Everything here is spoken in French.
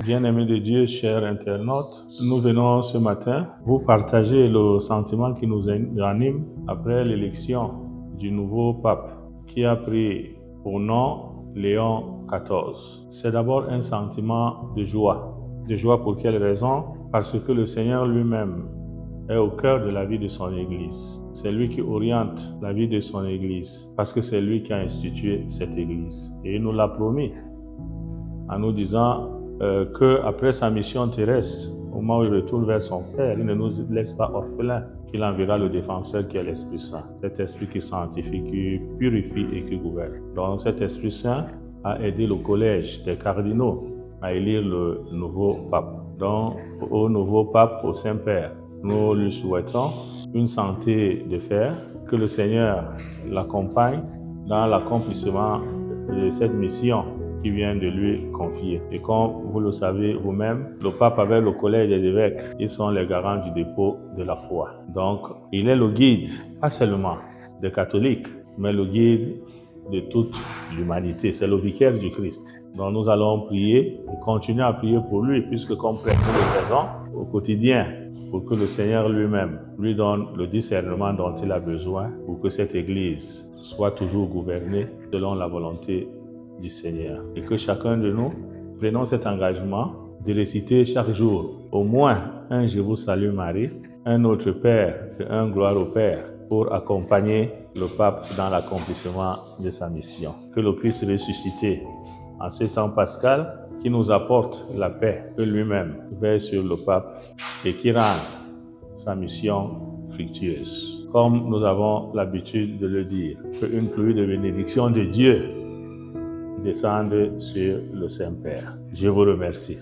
Bien-aimés de Dieu, chers internautes, nous venons ce matin vous partager le sentiment qui nous anime après l'élection du nouveau pape qui a pris pour nom Léon XIV. C'est d'abord un sentiment de joie. De joie pour quelle raison? Parce que le Seigneur lui-même est au cœur de la vie de son Église. C'est lui qui oriente la vie de son Église parce que c'est lui qui a institué cette Église. Et il nous l'a promis en nous disant qu'après sa mission terrestre, au moment où il retourne vers son Père, il ne nous laisse pas orphelins, qu'il enverra le défenseur qui est l'Esprit Saint. Cet Esprit qui sanctifie, qui purifie et qui gouverne. Donc cet Esprit Saint a aidé le collège des cardinaux à élire le nouveau pape. Donc au nouveau pape, au Saint-Père, nous lui souhaitons une santé de fer, que le Seigneur l'accompagne dans l'accomplissement de cette mission qui vient de lui confier. Et comme vous le savez vous-même, le pape avec le collège des évêques, ils sont les garants du dépôt de la foi. Donc, il est le guide, pas seulement des catholiques, mais le guide de toute l'humanité. C'est le vicaire du Christ. Donc, nous allons prier et continuer à prier pour lui, puisque comme nous le faisons au quotidien, pour que le Seigneur lui-même lui donne le discernement dont il a besoin pour que cette Église soit toujours gouvernée selon la volonté du Seigneur. Et que chacun de nous prenons cet engagement de réciter chaque jour au moins un Je vous salue Marie, un Notre Père et un Gloire au Père pour accompagner le pape dans l'accomplissement de sa mission. Que le Christ ressuscité en ce temps pascal qui nous apporte la paix, que lui-même veille sur le pape et qui rende sa mission fructueuse. Comme nous avons l'habitude de le dire, qu'une pluie de bénédiction de Dieu descende sur le Saint-Père. Je vous remercie.